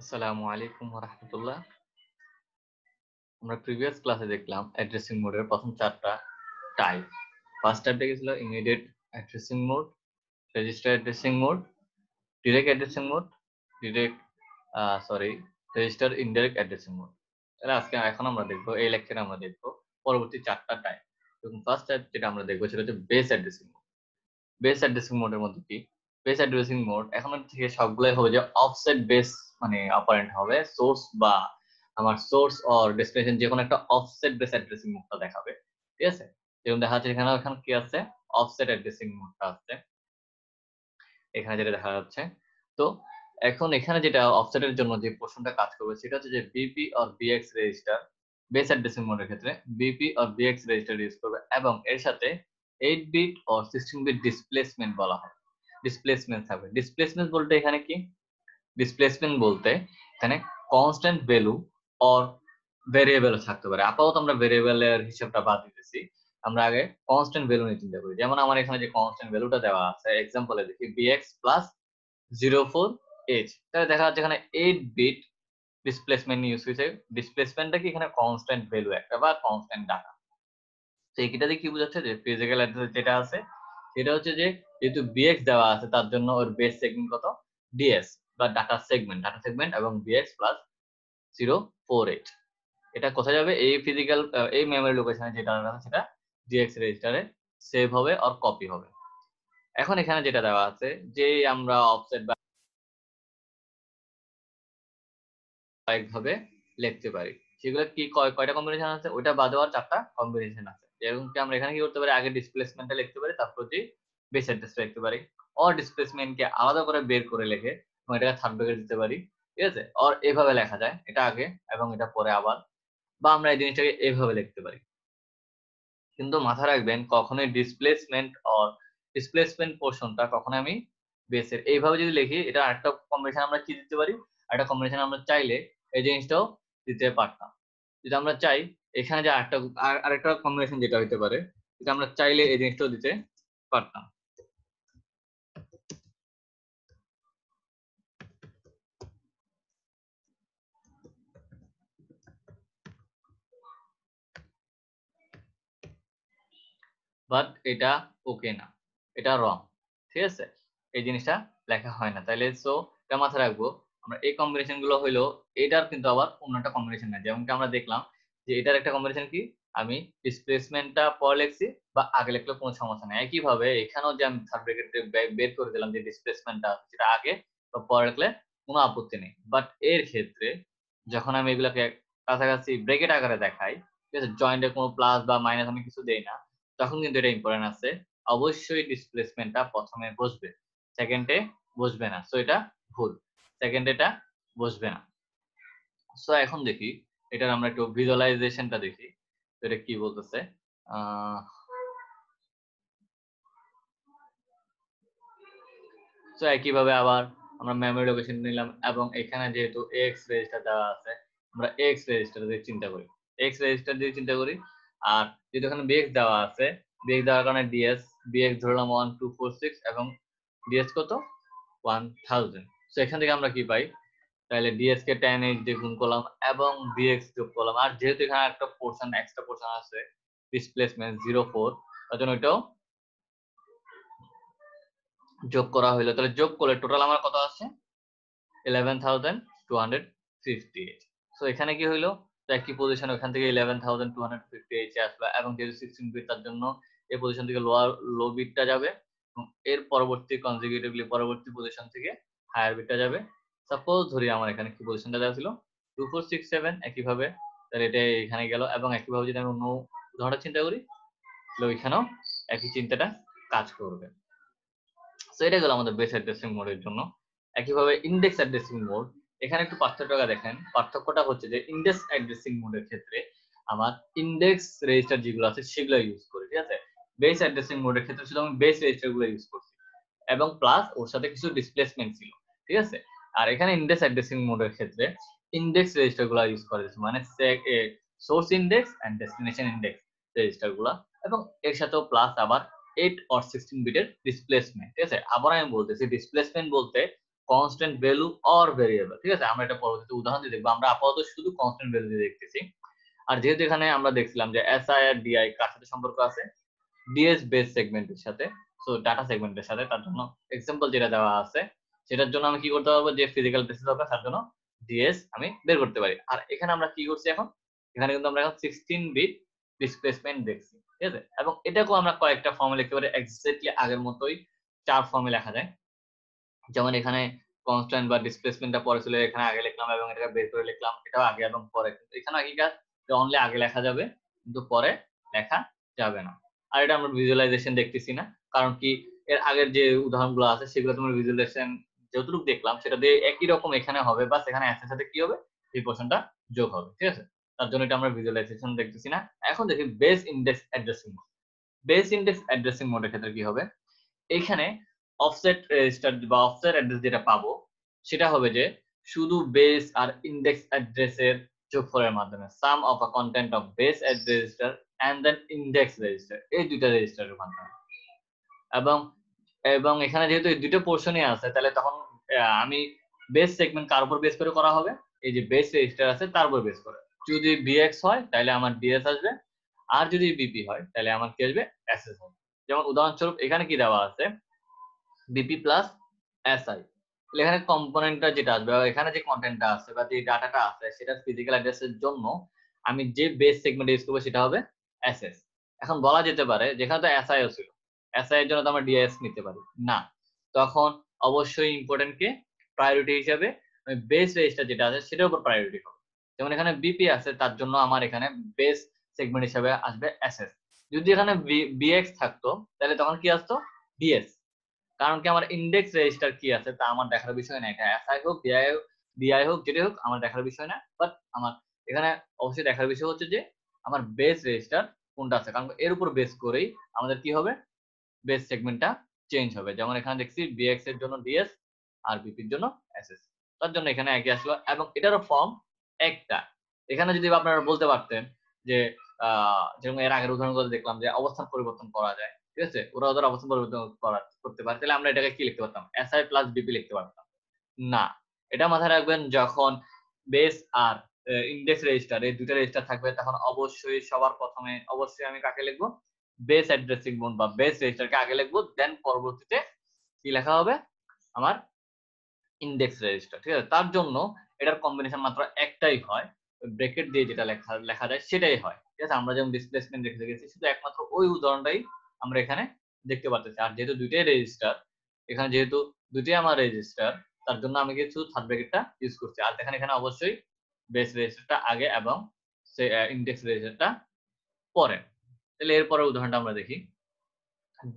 আসসালামু আলাইকুম ওয়া রাহমাতুল্লাহ। আমরা প্রিভিয়াস ক্লাসে দেখলাম অ্যাড্রেসিং মোডের প্রথম ৪ টা টাইপ। ফার্স্ট টাইপটা কি ছিল? Immediate addressing mode, register addressing mode, direct addressing mode, direct sorry register indirect addressing mode. তাহলে এখন আমরা দেখব, এই লেকচারে আমরা দেখব পরবর্তী ৪ টা টাইপ। এবং ফার্স্ট টাইপ যেটা আমরা দেখব সেটা হচ্ছে base addressing mode. Base addressing মোডের মধ্যে কি? বেস অ্যাড্রেসিং মোড এখন থেকে সবগুলাই হবে যে অফসেট বেস, মানে অপারেন্ট হবে সোর্স বা আমার সোর্স অর ডেস্টিনেশন যে কোনো একটা অফসেট বেস অ্যাড্রেসিং মোডটা দেখাবে। ঠিক আছে? যেরকম দেখা যাচ্ছে এখানে কি আছে? অফসেট অ্যাড্রেসিং মোডটা আছে। এখানে যেটা দেখা যাচ্ছে। তো এখন এখানে যেটা অফসেটের জন্য যে পোর্শনটা কাজ করবে সেটা হচ্ছে যে BP or bx register base addressing মোডের ক্ষেত্রে BP or bx register use করবে এবং এর সাথে 8 বিট অর 16 বিট ডিসপ্লেসমেন্ট বলা হয়। ডিসপ্লেসমেন্ট থাকবে। ডিসপ্লেসমেন্ট বলতে এখানে কি? ডিসপ্লেসমেন্ট বলতে এখানে কনস্ট্যান্ট ভ্যালু অর ভেরিয়েবলও থাকতে পারে। আপাতত আমরা ভেরিয়েবলের হিসাবটা বাদ দিতেছি। আমরা আগে কনস্ট্যান্ট ভ্যালু নিয়ে চিন্তা করি। যেমন আমার এখানে যে কনস্ট্যান্ট ভ্যালুটা দেওয়া আছে, এক্সাম্পলে দেখি bx প্লাস 04h, তাহলে দেখা যাচ্ছে এখানে 8 বিট ডিসপ্লেসমেন্ট ইউজ হয়েছে। ডিসপ্লেসমেন্টটা কি? এখানে কনস্ট্যান্ট ভ্যালু একটা বা কনস্ট্যান্ট ডাটা। তো এইটাতে কি বোঝাচ্ছে যে ফিজিক্যাল অ্যাড্রেস যেটা আছে সেটা হচ্ছে যে যেহেতু bx দেওয়া আছে তার জন্য ওর বেস সেগমেন্ট কত? ds বা ডাটা সেগমেন্ট এবং bx প্লাস 04h। এটা কোথায় যাবে? এই ফিজিক্যাল এই মেমরি লোকেশনে যেটা আছে সেটা dx রেজিস্টারে সেভ হবে আর কপি হবে। এখন এখানে যেটা দেওয়া আছে যে আমরা অফসেট বা ভাবে লিখতে পারি, সেগুলো কি কয়টা কম্বিনেশন আছে? ওইটা বাদেও আর 4টা কম্বিনেশন আছে। যেরকম কি আমরা এখানে কি করতে পারি? আগে ডিসপ্লেসমেন্টটা লিখতে পারি, তারপর যে বেস অ্যাড্রেসটা লিখতে পারি। অর ডিসপ্লেসমেন্টকে আলাদা করে বের করে লিখে এবং এটাকে থার্ড ব্র্যাকেট দিতে পারি। ঠিক আছে? অর এভাবে লেখা যায়, এটা আগে এবং এটা পরে আবার, বা আমরা এই জিনিসটাকে এভাবে লিখতে পারি। কিন্তু মাথায় রাখবেন কখনোই ডিসপ্লেসমেন্ট পোরশনটা কখনোই আমি বেসের এইভাবে যদি লিখি, এটা আরেকটা কম্বিনেশন আমরা কি দিতে পারি? আরেকটা কম্বিনেশন আমরা চাইলে এই জিনিসটাও দিতে পারতাম। যদি আমরা চাই এখানে যে আরেকটা কম্বিনেশন যেটা হইতে পারে, যেটা আমরা চাইলে এই জিনিসটাও দিতে পারতাম। বাট এটা ওকে না, এটা রং। ঠিক আছে? এই জিনিসটা লেখা হয় না। তাইলে সো এটা মাথায় রাখবো। আমরা এই কম্বিনেশন গুলো হইলো, এটার কিন্তু আবার অন্য একটা কম্বিনেশন নাই। যেমন কি আমরা দেখলাম যে এটার একটা কম্বিনেশন কি? আমি ডিসপ্লেসমেন্টটা পরে লিখছি বা আগে লিখলেও কোনো সমস্যা নাই। একইভাবে এখানেও যে আমি থার্ড ব্র্যাকেটে বের করে দিলাম যে ডিসপ্লেসমেন্টটা সেটা আগে বা পরে লিখলে কোনো আপত্তি নেই। বাট এর ক্ষেত্রে যখন আমি এগুলাকে কাছাকাছি ব্র্যাকেট আকারে দেখাই, ঠিক আছে? জয়েন্টে কোনো প্লাস বা মাইনাস আমি কিছু দেই না, তখন কিন্তু এটা ইম্পর্টেন্ট আছে। অবশ্যই ডিসপ্লেসমেন্টটা প্রথমে বসবে, সেকেন্ডে বসবে না। সো এটা ভুল। সেকেন্ডে এটা বসবে না। সো এখন দেখি এটার আমরা একটু ভিজুয়ালাইজেশনটা দেখি। তো এটা কি বলতেছে? সো একইভাবে আবার আমরা মেমরি লোকেশন নিলাম এবং এখানে যেহেতু এক্স রেজিস্টার দেওয়া আছে, আমরা এক্স রেজিস্টার দিয়ে চিন্তা করি। এক্স রেজিস্টার দিয়ে চিন্তা করি। আর যেহেতু এখানে বিএক্স দেওয়া আছে, বিএক্স দেওয়ার কারণে ডিএস বিএক্স ধরলাম 1246 এবং ডিএস কত? 1000। সো এখান থেকে আমরা কি পাই? তাহলে ডিএস কে 10h দিয়ে গুণ করলাম এবং বিএক্স যোগ করলাম। আর যেহেতু এখানে একটা পোরশন এক্সট্রা পোরশন আছে ডিসপ্লেসমেন্ট 04, তার জন্য এটাও যোগ করা হইলো। তাহলে যোগ করলে টোটাল আমার কত আসছে? 11,258। সো এখানে কি হইলো? তো একই পজিশন ওখান থেকে 11,258 এ আসলো এবং যেহেতু 16 বিট তার জন্য এই পজিশন থেকে লো বিটটা যাবে এবং এর পরবর্তী কনজিকিউটিভলি পরবর্তী পজিশন থেকে হায়ার বিটটা যাবে। সাপোজ ধরি আমার এখানে কি পজিশনটা দেওয়া ছিল 2467, একইভাবে তাহলে এটা এখানে গেল এবং একইভাবে যদি আমি অন্য উদাহরণটা চিন্তা করি তাহলে ওইখানেও একই চিন্তাটা কাজ করবে। সো এটা গেল আমাদের বেস অ্যাড্রেসিং মোডের জন্য। একইভাবে ইন্ডেক্স অ্যাড্রেসিং মোড, এখানে একটু পার্থক্যটা দেখেন। পার্থক্যটা হচ্ছে যে ইন্ডেক্স অ্যাড্রেসিং মোডের ক্ষেত্রে আমার ইন্ডেক্স রেজিস্টার যেগুলো আছে সেগুলো ইউজ করি। ঠিক আছে? বেস অ্যাড্রেসিং মোডের ক্ষেত্রে শুধু আমি বেস রেজিস্টার গুলো ইউজ করছি এবং প্লাস ওর সাথে কিছু ডিসপ্লেসমেন্ট ছিল। ঠিক আছে? আর এখানে ইন্ডেক্স অ্যাড্রেসিং মোডের ক্ষেত্রে ইন্ডেক্স রেজিস্টার গুলো ইউজ করা যাচ্ছে, মানে source index and destination index register গুলো এবং এর সাথেও প্লাস আবার 8 or 16 বিটের ডিসপ্লেসমেন্ট। ঠিক আছে? আবার আমি বলতেছি ডিসপ্লেসমেন্ট বলতে কনস্ট্যান্ট ভ্যালু অর ভেরিয়েবল। ঠিক আছে, আমরা এটা পরবর্তীতে উদাহরণ দিয়ে দেখবো। আমরা আপাতত শুধু কনস্ট্যান্ট ভ্যালু দিয়ে দেখতেছি। আর যেহেতু এখানে আমরা দেখছিলাম যে এসআই আর ডিআই কার সাথে সম্পর্ক আছে, ডিএস বেস সেগমেন্টের সাথে, সো ডাটা সেগমেন্টের সাথে। তার জন্য এক্সাম্পল যেটা দেওয়া আছে সেটার জন্য আমি কি করতে পারবো, যে ফিজিক্যাল বেসিস দরকার তার জন্য ডিএস আমি বের করতে পারি। আর এখানে আমরা কি করছি এখন, এখানে কিন্তু আমরা এখন 16 বিট ডিসপ্লেসমেন্ট দেখছি। ঠিক আছে, এবং এটাকেও আমরা কয়েকটা ফর্মে লিখতে পারি, এক্স্যাক্টলি আগের মতোই 4 ফর্মে লেখা যায়। যেমন এখানে কনস্ট্যান্ট বা ডিসপ্লেসমেন্টটা পরে ছিল, এখানে আগে লিখলাম এবং এটাকে বের করে লিখলাম, এটাও আগে এবং পরে। কিন্তু এখানে একই কাজ, অনলি আগে লেখা যাবে কিন্তু পরে লেখা যাবে না। আর এটা আমরা ভিজুয়ালাইজেশন দেখতেছি না, কারণ কি এর আগের যে উদাহরণগুলো আছে সেগুলো তোমার ভিজুয়ালাইজেশন যতটুকু দেখলাম সেটা দিয়ে একই রকম এখানে হবে, বাস এখানে এস এর সাথে কি হবে, এই পোর্শনটা যোগ হবে। ঠিক আছে, তার জন্য এটা আমরা ভিজুয়ালাইজেশন দেখতেছি না। এখন দেখি base index addressing mode. Base index addressing মোডের ক্ষেত্রে কি হবে, এখানে অফসেট রেজিস্টার বা অফসেট অ্যাড্রেস যেটা পাবো সেটা হবে যে শুধু বেস আর ইন্ডেক্স অ্যাড্রেসের যোগফলের মাধ্যমে, sum of a content of base address register and then index register, এই দুইটা রেজিস্টারের মাধ্যমে। এবং এবং এখানে যেহেতু এই দুটো পোর্শনই আছে, তাহলে তখন আমি বেস সেগমেন্ট কার উপর বেস করে করা হবে, এই যে বেস রেজিস্টার আছে তার উপর বেস করে। যদি বিএক্স হয় তাহলে আমার ডিএস আসবে, আর যদি বিপি হয় তাহলে আমার কি আসবে, এসএস হবে। যেমন উদাহরণস্বরূপ এখানে কি দেওয়া আছে, বিপি প্লাস এসআই, এখানে কম্পোনেন্টটা যেটা আসবে, এখানে যে কন্টেন্টটা আছে বা যে ডাটাটা আছে সেটা ফিজিক্যাল অ্যাড্রেসের জন্য আমি যে বেস সেগমেন্ট ইউজ করবো সেটা হবে এসএস। এখন বলা যেতে পারে যেখানে তো এসআইও ছিল, এসআই এর জন্য তো আমরা ডিএস নিতে পারি না, তখন অবশ্যই ইম্পর্টেন্ট কে প্রায়োরিটি হিসেবে বেস রেজিস্টার যেটা আছে সেটার উপর প্রায়োরিটি হবে। যেমন এখানে বিপি আছে তার জন্য আমার এখানে বেস সেগমেন্ট হিসেবে আসবে এসএস। যদি এখানে বিএক্স থাকতো তাহলে তখন কি আসতো, ডিএস। কারণ কি আমার ইন্ডেক্স রেজিস্টার কি আছে তা আমার দেখার বিষয় না, এটা এসআই হোক ডিআই হোক যেটাই হোক আমার দেখার বিষয় না। বাট আমার এখানে অবশ্যই দেখার বিষয় হচ্ছে যে আমার বেস রেজিস্টার কোনটা আছে, কারণ এর উপর বেস করেই আমাদের কি হবে, বেস সেগমেন্টটা চেঞ্জ হবে। যেমন এখানে দেখছি বিএক্স এর জন্য ডিএস আর বিপির জন্য এসএস, তার জন্য এখানে একই আসলো। এবং এটারও ফর্ম একটা। এখানে যদি আপনারা বলতে পারতেন যে যেমন এর আগের উদাহরণগুলো দেখলাম যে অবস্থান পরিবর্তন করা যায়, ঠিক আছে, ওরা ওদের অবস্থান পরিবর্তন করতে পারে, তাহলে আমরা এটাকে কি লিখতে পারতাম, এসআই প্লাস বিপি লিখতে পারতাম না। এটা মাথায় রাখবেন, যখন বেস আর ইন্ডেক্স রেজিস্টার এই দুটো রেজিস্টার থাকবে তখন অবশ্যই সবার প্রথমে অবশ্যই আমি কাকে লিখবো, বেস অ্যাড্রেসিং মোড বা বেস রেজিস্টারকে আগে লিখবো, দেন পরবর্তীতে কি লেখা হবে, আমার ইন্ডেক্স রেজিস্টার। ঠিক আছে, তার জন্য এটার কম্বিনেশন মাত্র একটাই হয়, ব্র্যাকেট দিয়ে যেটা লেখা যায় সেটাই হয়। ঠিক আছে, আমরা যেমন ডিসপ্লেসমেন্ট দেখতে গেছি শুধু একমাত্র ওই উদাহরণটাই আমরা এখানে দেখতে পাচ্ছি। আর যেহেতু দুইটাই রেজিস্টার, এখানে যেহেতু দুইটাই আমার রেজিস্টার, তার জন্য আমি কিছু থার্ড ব্র্যাকেটটা ইউজ করছি। আর দেখেন এখানে অবশ্যই বেস রেজিস্টারটা আগে এবং ইন্ডেক্স রেজিস্টারটা পরে। তাহলে এরপরের উদাহরণটা আমরা দেখি,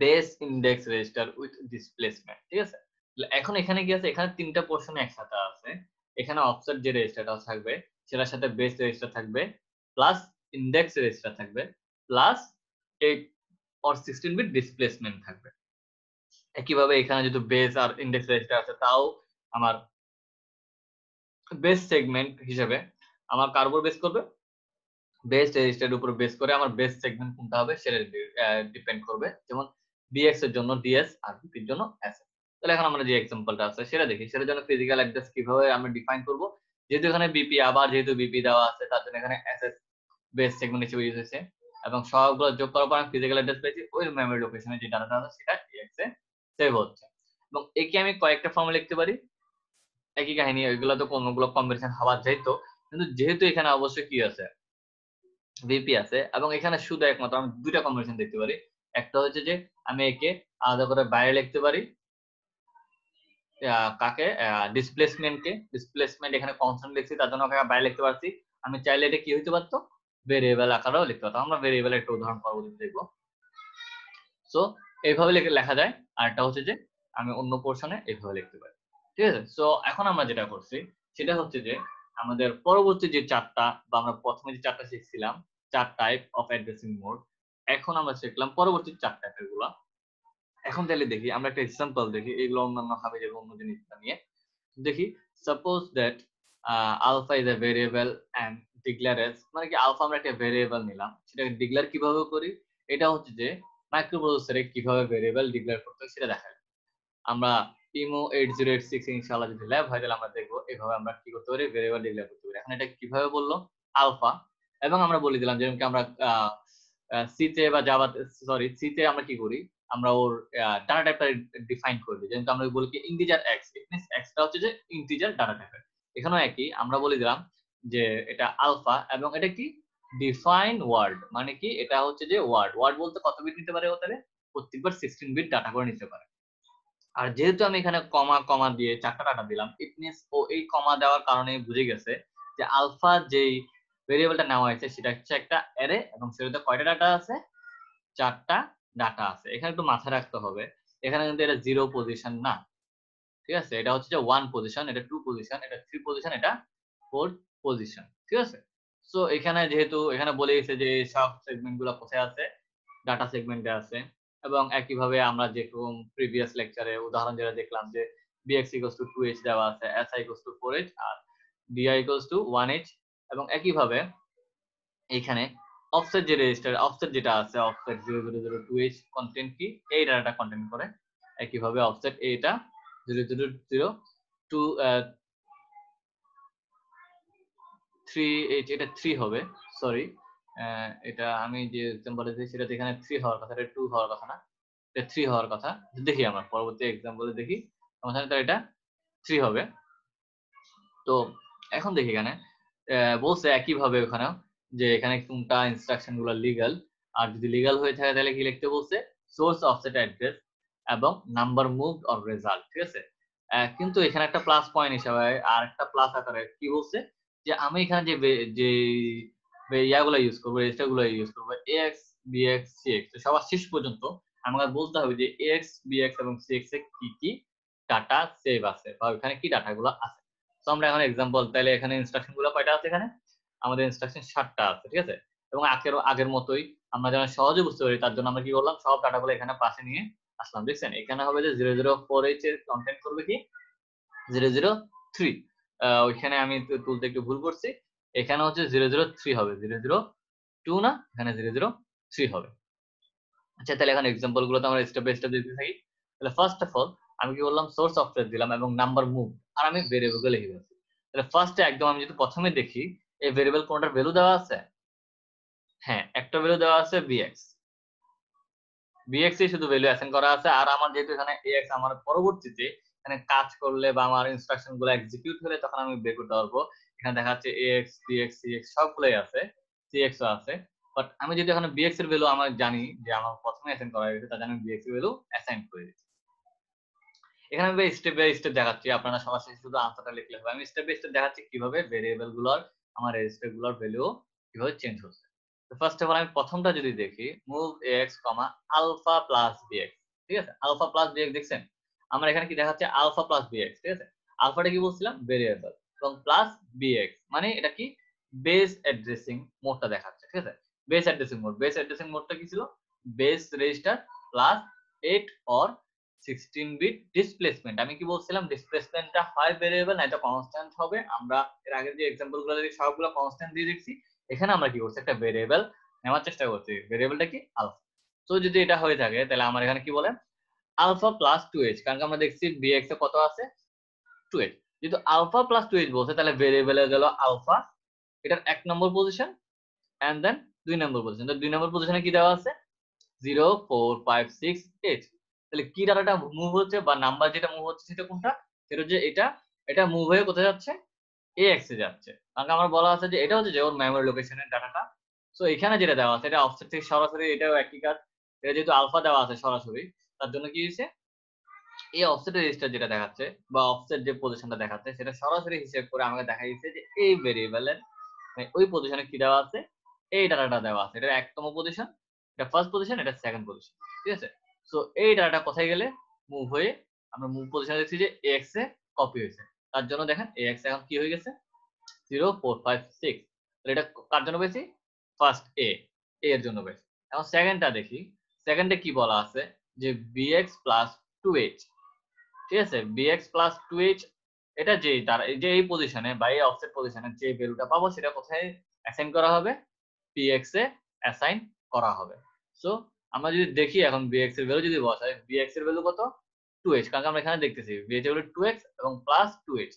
base index register with displacement. ঠিক আছে, এখন এখানে কি আছে, এখানে তিনটা পোর্শন একসাথে আছে। এখানে অফসেট যে রেজিস্টারটা থাকবে সেটার সাথে বেস রেজিস্টার থাকবে, প্লাস ইন্ডেক্স রেজিস্টার থাকবে, প্লাস 8 or 16 বিট ডিসপ্লেসমেন্ট থাকবে। একইভাবে এখানে যেহেতু বেস আর ইন্ডেক্স রেজিস্টার আছে, তাও আমার বেস সেগমেন্ট হিসেবে আমার কার উপর বেস করবে, বেস রেজিস্টারের উপর বেস করে আমার বেস সেগমেন্ট কোনটা হবে সেটা ডিপেন্ড করবে। যেমন ডিএক্স এর জন্য ডিএস আর বিপির জন্য এসএস। তাহলে এখন আমরা যে এক্সাম্পলটা আছে সেটা দেখি, সেটার জন্য ফিজিক্যাল অ্যাড্রেস কিভাবে আমরা ডিফাইন করব। যেহেতু এখানে বিপি, আবার যেহেতু বিপি দেওয়া আছে তার জন্য এখানে এসএস বেস সেগমেন্ট হিসেবে ইউজ হয়েছে, এবং সবগুলো যোগ করার পর আমি ফিজিক্যাল অ্যাড্রেস পেয়েছি, ওই মেমরি লোকেশনে যে ডাটাটা আছে সেটা ডিএক্স এ সেভ হচ্ছে। এবং একে আমি কয়েকটা ফর্মে লিখতে পারি, একই কাহিনী, ওইগুলো তো কোনগুলো কম্বিনেশন হওয়া যেত, কিন্তু যেহেতু এখানে অবশ্যই কি আছে, ভিপি আছে, এবং এখানে শুধু একমাত্র আমি দুইটা কম্বিনেশন দেখতে পারি। একটা হচ্ছে যে আমি একে আলাদা করে বাইরে লিখতে পারি, কাকে, ডিসপ্লেসমেন্ট এখানে কনস্ট্যান্ট লিখছি তার জন্য ওকে বাইরে লিখতে পারছি। আমি চাইলে এটা কি হইতে পারতো, ভেরিয়েবল আকারেও লিখতে পারতাম। আমরা ভেরিয়েবলের একটা উদাহরণ পরবর্তীতে দেখবো। সো এইভাবে লেখা যায়। আর একটা হচ্ছে যে আমি অন্য পোর্শনে এইভাবে লিখতে পারি। ঠিক আছে, সো এখন আমরা যেটা করছি সেটা হচ্ছে যে আমাদের পরবর্তী যে চারটা, বা আমরা প্রথমে যে চারটা শিখছিলাম 4 টাইপ অফ অ্যাড্রেসিং মোড, এখন আমরা শিখলাম পরবর্তী 4 টাইপের গুলা। এখন তাহলে দেখি আমরা একটা এক্সাম্পল দেখি, এগুলো অন্যান্য হবে যে অন্য জিনিসটা নিয়ে দেখি। Suppose that alpha is a variable and declare as, মানে কি আলফা আমরা একটা ভেরিয়েবল নিলাম, সেটাকে ডিক্লেয়ার কিভাবে করি, এটা হচ্ছে যে মাইক্রোপ্রসেসরে কিভাবে ভেরিয়েবল ডিক্লেয়ার করতে হয় সেটা দেখা যায়। আমরা ইমো 8086 ইনশাআল্লাহ যদি ল্যাব হয় তাহলে আমরা দেখবো এভাবে আমরা কি করতে পারি, ভেরিয়েবল ডিক্লেয়ার করতে পারি। এখন এটা কিভাবে বললো, আলফা, এবং আমরা বলে দিলাম যেমন কি আমরা সি তে বা জাভাতে, সরি সি তে আমরা কি করি, আমরা ওর ডাটা টাইপটা ডিফাইন করে দিই। যেমন আমরা বলি কি integer x, it means extra হচ্ছে যে ইন্টিজার ডাটা টাইপের। এখানেও একই, আমরা বলে দিলাম যে এটা আলফা এবং এটা কি ডিফাইন ওয়ার্ড, মানে কি এটা হচ্ছে যে ওয়ার্ড, ওয়ার্ড বলতে কত বিট নিতে পারে, ওটারে প্রত্যেকবার 16 বিট ডাটা করে নিতে পারে। আর যেহেতু আমি এখানে কমা কমা দিয়ে 4টা ডাটা দিলাম, ইট মিন্স ও এই কমা দেওয়ার কারণে বুঝে গেছে যে আলফা যেই ভেরিয়েবলটা নেওয়া হয়েছে সেটা হচ্ছে একটা অ্যারে এবং সেটাতে কয়টা ডাটা আছে, 4টা ডাটা আছে। এখানে একটু মাথায় রাখতে হবে, এখানে কিন্তু এটা 0 পজিশন না, ঠিক আছে, এটা হচ্ছে যে 1 পজিশন, এটা 2 পজিশন, এটা 3 পজিশন, এটা 4 পজিশন, ঠিক আছে। সো এখানে যেহেতু এখানে বলে গেছে যে সব সেগমেন্ট গুলো কোথায় আছে, ডাটা সেগমেন্টে আছে। এবং একইভাবে আমরা যেরকম প্রিভিয়াস লেকচারে উদাহরণ যেটা দেখলাম যে bx equals to 2h দেওয়া আছে, si equals to 4h R di equals to 1h, এবং একইভাবে এখানে অফসেট যে রেজিস্টার, অফসেট যেটা আছে অফসেট 0002h কন্টেন্ট কি এই ডাটাটা কন্টেন্ট করে। একইভাবে অফসেট এটা 0002 3h, এটা 3 হবে, সরি এটা আমি যে এক্সাম্পলে দিয়েছি সেটা এখানে 3 হওয়ার কথা, এটা 2 হওয়ার কথা না, এটা 3 হওয়ার কথা। দেখি আমরা পরবর্তী এক্সাম্পলে দেখি, আমাদের তো এটা 3 হবে। তো এখন দেখি এখানে বলছে একইভাবে ওখানেও যে এখানে কোনটা ইনস্ট্রাকশন গুলো লিগ্যাল, আর যদি লিগ্যাল হয়ে থাকে তাহলে কি লিখতে বলছে, সোর্স অফসেট অ্যাড্রেস এবং নাম্বার মুভড অর রেজাল্ট, ঠিক আছে। কিন্তু এখানে একটা প্লাস পয়েন্ট হিসাবে আর একটা প্লাস আকারে কি বলছে যে আমি এখানে যে ইয়াগুলো ইউজ করবো, রেজিস্টারগুলো ইউজ করবো এক্স বিএক্স সিএক্স, তো সবার শেষ পর্যন্ত আমাকে বলতে হবে যে এক্স বিএক্স এবং সিএক্স এ কি কি ডাটা সেভ আছে বা ওখানে কি ডাটাগুলো আছে। তো আমরা এখন এক্সাম্পল, তাহলে এখানে ইনস্ট্রাকশন গুলো কয়টা আছে, এখানে আমাদের ইনস্ট্রাকশন 7টা আছে, ঠিক আছে। এবং আগের মতোই আমরা যেন সহজে বুঝতে পারি তার জন্য আমরা কি করলাম, সব ডাটাগুলো এখানে পাশে নিয়ে আসলাম। দেখছেন এখানে হবে যে 004h এর কন্টেন্ট করবে কি 003, ওইখানে আমি তুলতে একটু ভুল করছি, এখানে হচ্ছে 003 হবে, 002 না, এখানে 003 হবে। আচ্ছা তাহলে এখন এক্সাম্পল গুলো তো আমরা স্টেপ বাই স্টেপ দিতে থাকি। তাহলে ফার্স্ট অফ অল আমি কি বললাম, সোর্স সফটওয়্যার দিলাম এবং নাম্বার মুভ, আর আমি ভেরিয়েবল লিখে দিয়েছি। তাহলে ফার্স্টে একদম আমি যদি প্রথমে দেখি এই ভেরিয়েবল কোনটার ভ্যালু দেওয়া আছে, হ্যাঁ একটা ভ্যালু দেওয়া আছে bx, bx এ শুধু ভ্যালু অ্যাসাইন করা আছে। আর আমার যেহেতু এখানে ax আমার পরবর্তীতে এখানে কাজ করলে বা আমার ইনস্ট্রাকশন গুলো এক্সিকিউট হলে তখন আমি বের করতে পারবো। এখানে দেখা যাচ্ছে ax bx cx সবগুলোই আছে, cx ও আছে, বাট আমি যদি এখানে bx এর ভ্যালু আমার জানি যে আমার প্রথমে অ্যাসাইন করা হয়েছে, তার জন্য আমি bx এর ভ্যালু অ্যাসাইন করে দিচ্ছি। এখানে আমি স্টেপ বাই স্টেপ দেখাচ্ছি, আপনারা সবার শেষে শুধু আনসারটা লিখলে হবে। আমি স্টেপ বাই স্টেপ দেখাচ্ছি কিভাবে ভেরিয়েবল গুলোর আমার রেজিস্টার গুলোর ভ্যালু কিভাবে চেঞ্জ হচ্ছে। তো ফার্স্ট অফ অল আমি প্রথমটা যদি দেখি move X comma alpha plus BX, ঠিক আছে, আলফা প্লাস বিএক্স দেখছেন, আমার এখানে কি দেখাচ্ছে আলফা প্লাস বিএক্স, ঠিক আছে। আলফাটা কি বলছিলাম ভেরিয়েবল, এবং প্লাস বিএক্স মানে এটা কি বেস অ্যাড্রেসিং মোডটা দেখাচ্ছে, ঠিক আছে। Base addressing mode, base addressing মোডটা কি ছিল, base register plus 8 or 16 bit displacement. আমি কি বলছিলাম ডিসপ্লেসমেন্টটা হয় ভেরিয়েবল না এটা কনস্ট্যান্ট হবে। আমরা এর আগে যে এক্সাম্পল গুলো দেখি সবগুলো কনস্ট্যান্ট দিয়ে দেখছি, এখানে আমরা কি করছি একটা ভেরিয়েবল নেওয়ার চেষ্টা করছি, ভেরিয়েবলটা কি আলফা। তো যদি এটা হয়ে থাকে তাহলে আমার এখানে কি বলে আলফা প্লাস 2h, কারণ আমরা দেখছি bx এ কত আছে 2h, যেহেতু আলফা প্লাস 2h বলছে তাহলে ভেরিয়েবলে গেল আলফা, এটার 1 নম্বর পজিশন এন্ড দেন 2 নম্বর পজিশন। তো 2 নম্বর পজিশনে কি দেওয়া আছে 04568, তাহলে কি ডাটাটা মুভ হচ্ছে বা নাম্বার যেটা মুভ হচ্ছে সেটা কোনটা, সেটা হচ্ছে এটা মুভ হয়ে কোথায় যাচ্ছে ax এ যাচ্ছে, কারণ আমার বলা আছে যে এটা হচ্ছে যে ওর মেমরি লোকেশনের ডাটাটা। সো এখানে যেটা দেওয়া আছে এটা অফসেট থেকে সরাসরি, এটাও একই কাজ, এটা যেহেতু আলফা দেওয়া আছে সরাসরি তার জন্য কি হয়েছে এই অফসেট রেজিস্টার যেটা দেখাচ্ছে বা অফসেট যে পজিশনটা দেখাচ্ছে সেটা সরাসরি হিসেব করে আমাকে দেখা দিচ্ছে যে এই ভেরিয়েবলের ওই পজিশনে কি দেওয়া আছে, এই ডাটাটা দেওয়া আছে, এটা 1তম পজিশন, এটা ফার্স্ট পজিশন, এটা সেকেন্ড পজিশন, ঠিক আছে। সো এই ডাটাটা কোথায় গেলে মুভ হয়ে আমরা মুভ পজিশনে দেখছি যে ax এ কপি হয়েছে, তার জন্য দেখেন ax এখন কি হয়ে গেছে 0456, তাহলে এটা কার জন্য পেয়েছি ফার্স্ট এর জন্য পেয়েছি। এখন সেকেন্ডটা দেখি, সেকেন্ডে কি বলা আছে যে bx প্লাস 2h, ঠিক আছে, bx প্লাস 2h এটা যে তার এই যে এই পজিশনে বা এই অফসেট পজিশনে যে ভ্যালুটা পাবো সেটা কোথায় অ্যাসাইন করা হবে, px এ অ্যাসাইন করা হবে। সো আমরা যদি দেখি এখন bx এর ভ্যালু যদি বসাই, bx এর ভ্যালু কত 2h, কারণ আমরা এখানে দেখতেছি ভেরিয়েবল 2x এবং plus 2h,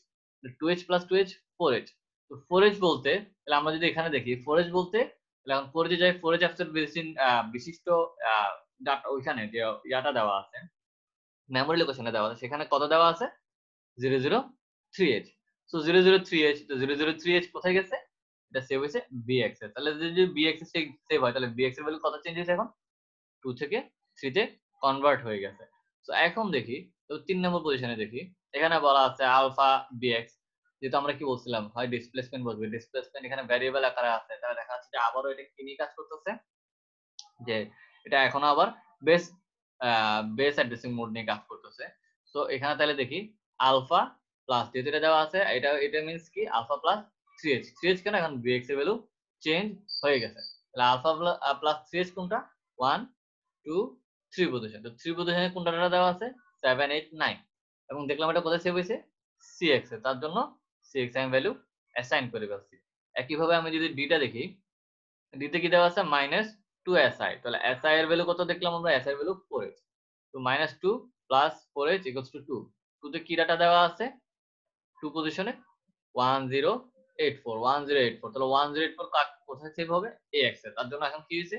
2h plus 2h 4h। তো 4h বলতে তাহলে আমরা যদি এখানে দেখি 4h বলতে তাহলে এখন 4h যাই 4h অ্যাপসেট বিশিষ্ট ডাটা ওইখানে যে ইয়াটা দেওয়া আছে, মেমোরি লোকেশনে দেওয়া আছে, সেখানে কত দেওয়া আছে 003h। সো 003h, তো 003h কোথায় গেছে, এটা সেভ হয়েছে bx এ। তাহলে যদি bx এ সেভ হয় তাহলে bx এর ভ্যালু কত চেঞ্জ হয়েছে, এখন 2 থেকে 3 তে কনভার্ট হয়ে গেছে। তো এখন দেখি, তো 3 নম্বর পজিশনে দেখি, এখানে বলা আছে আলফা bx, যেহেতু আমরা কি বলছিলাম হয় ডিসপ্লেসমেন্ট বলবে, ডিসপ্লেসমেন্ট এখানে ভ্যারিয়েবল আকারে আছে, তাহলে দেখা যাচ্ছে যে আবারও এটা কি নিয়ে কাজ করতেছে, যে এটা এখনো আবার বেস বেস অ্যাড্রেসিং মোড নিয়ে কাজ করতেছে। সো এখানে তাহলে দেখি আলফা প্লাস, যেহেতু এটা দেওয়া আছে, এটা মিন্স কি আলফা প্লাস 3h, 3h কেন, এখন bx এর ভ্যালু চেঞ্জ হয়ে গেছে। তাহলে আলফা প্লাস 3h কোনটা, 1 2 3 পজিশন। তো 3 পজিশনে কোনটা দেওয়া আছে 7 8 9, এবং দেখলাম এটা কোথায় সেভ হয়েছে cx এ, তার জন্য cx আমি ভ্যালু অ্যাসাইন করে ফেলছি। একইভাবে আমি যদি ডিটা দেখি, ডিতে কি দেওয়া আছে -2si, তাহলে si এর ভ্যালু কত দেখলাম আমরা, si এর ভ্যালু 4h। তো -2 প্লাস 4h ইকুয়ালস টু 2, 2 তে কি ডাটা দেওয়া আছে 2 পজিশনে 1084, 1084, তাহলে 1084 কোথায় সেভ হবে ax এ, তার জন্য এখন কি হয়েছে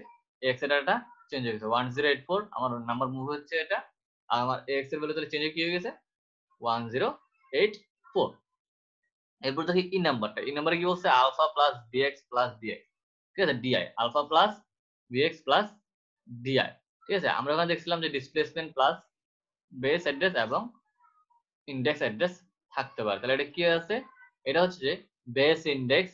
ax এর ডাটা চেঞ্জ হয়ে গেছে 1084, আমার নাম্বার মুভ হচ্ছে এটা, আর আমার ax এর ভ্যালু তাহলে চেঞ্জ কি হয়ে গেছে 1084। এরপর দেখি ই নাম্বারটা, ই নাম্বারে কি বলছে alpha plus bx plus dx, ঠিক আছে, di alpha plus bx plus di, ঠিক আছে। আমরা ওখানে দেখছিলাম যে ডিসপ্লেসমেন্ট প্লাস বেস অ্যাড্রেস এবং ইন্ডেক্স অ্যাড্রেস থাকতে পারে, তাহলে এটা কি আছে, এটা হচ্ছে যে base index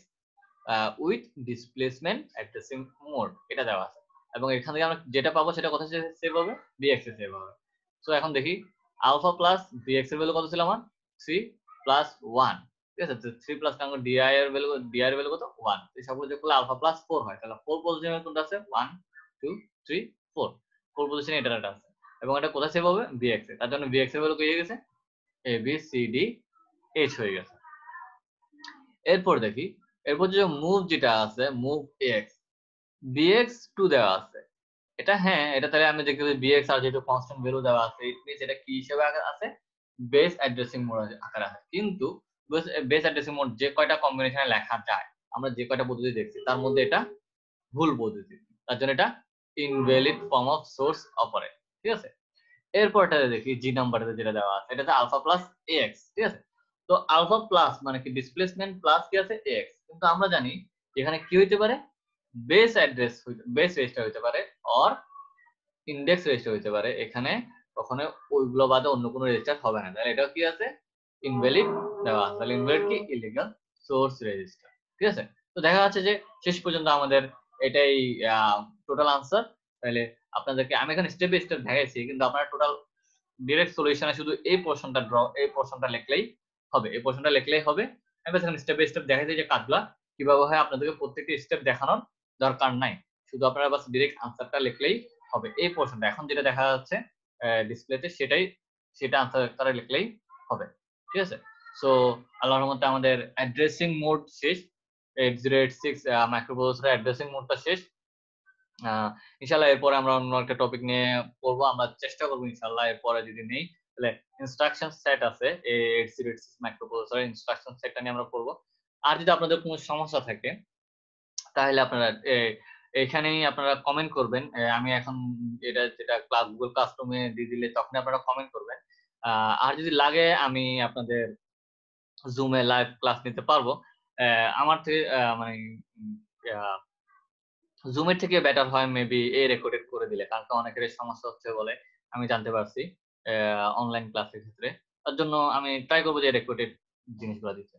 with displacement addressing mode, এটা দেওয়া আছে, এবং এখান থেকে আমরা যেটা পাবো সেটা কোথায় সেভ হবে bx এ সেভ হবে। সো এখন দেখি আলফা প্লাস bx এর ভ্যালু কত ছিল আমার 3 প্লাস 1, ঠিক আছে। তো 3 প্লাস কারণ di এর ভ্যালু কত 1, এই সবগুলো যোগ করলে আলফা প্লাস 4 হয়, তাহলে 4 পজিশনে কোনটা আছে 1 2 3 4, 4 পজিশনে এটা আছে, এবং এটা কোথায় সেভ হবে bx এ, তার জন্য bx এর ভ্যালু কি হয়ে গেছে a b c d h হয়ে গেছে। এরপর দেখি, এরপর যে মুভ যেটা আছে মুভ x, bx 2 দেওয়া আছে, এটা হ্যাঁ, এটা তাহলে আমি দেখতে পাচ্ছি bx আর যেহেতু কনস্ট্যান্ট ভ্যালু দেওয়া আছে, ইট মিন্স এটা কি হিসেবে আছে বেস অ্যাড্রেসিং মোড আকারে আছে, কিন্তু বেস অ্যাড্রেসিং মোড যে কয়টা কম্বিনেশনে লেখা যায়, আমরা যে কয়টা পদ্ধতি দেখছি তার মধ্যে এটা ভুল পদ্ধতি, তার জন্য এটা invalid form of swords operate, ঠিক আছে। এরপরটাতে দেখি জি নাম্বারটাতে যেটা দেওয়া আছে, এটা আলফা প্লাস ax, ঠিক আছে। তো আলফা প্লাস মানে কি ডিসপ্লেসমেন্ট প্লাস কি আছে ax, কিন্তু আমরা জানি এখানে কি হইতে পারে বেস অ্যাড্রেস বেস রেজিস্টার হইতে পারে অর ইন্ডেক্স রেজিস্টার হইতে পারে, এখানে কখনো ওইগুলো বাদে অন্য কোনো রেজিস্টার হবে না, তাহলে এটাও কি আছে ইনভ্যালিড দেওয়া আছে, তাহলে ইনভ্যালিড কি ইলিগাল সোর্স রেজিস্টার, ঠিক আছে। তো দেখা যাচ্ছে যে শেষ পর্যন্ত আমাদের এটাই টোটাল আনসার। তাহলে আপনাদেরকে আমি এখানে স্টেপ বাই স্টেপ দেখাইছি, কিন্তু আপনারা টোটাল ডিরেক্ট সলিউশনে শুধু এই পোরশনটা লিখলেই হবে, এই পোরশনটা লিখলেই হবে। আমি বাস এখানে স্টেপ বাই স্টেপ দেখাইছি যে কাজগুলা কিভাবে হয়, আপনাদেরকে প্রত্যেকটি স্টেপ দেখানোর দরকার নাই, শুধু আপনারা বাস ডিরেক্ট আনসারটা লিখলেই হবে। এই পোরশনটা এখন যেটা দেখা যাচ্ছে ডিসপ্লেতে সেটা আনসার করে লিখলেই হবে, ঠিক আছে। সো আল্লাহর রহমতে আমাদের অ্যাড্রেসিং মোড শেষ, 8086 মাইক্রোপ্রসেসরের অ্যাড্রেসিং মোডটা শেষ। ইনশাআল্লাহ এরপরে আমরা অন্য একটা টপিক নিয়ে পড়বো, আমরা চেষ্টা করবো ইনশাআল্লাহ এরপরে যদি নেই তাহলে ইনস্ট্রাকশন সেট আছে 8086 মাইক্রোপ্রসেসরের ইনস্ট্রাকশন সেটটা নিয়ে আমরা পড়বো। আর যদি আপনাদের কোনো সমস্যা থাকে তাহলে আপনারা এখানেই আপনারা কমেন্ট করবেন, আমি এখন এটা যেটা ক্লাস গুগল ক্লাসরুমে দিয়ে দিলে তখন আপনারা কমেন্ট করবেন। আর যদি লাগে আমি আপনাদের জুমে লাইভ ক্লাস নিতে পারবো, আমার থেকে মানে জুমের থেকে বেটার হয় মেবি এই রেকর্ডেড করে দিলে, কারণ অনেকের সমস্যা হচ্ছে বলে আমি জানতে পারছি অনলাইন ক্লাসের ক্ষেত্রে, তার জন্য আমি ট্রাই করবো যে রেকর্ডেড জিনিসগুলো দিতে।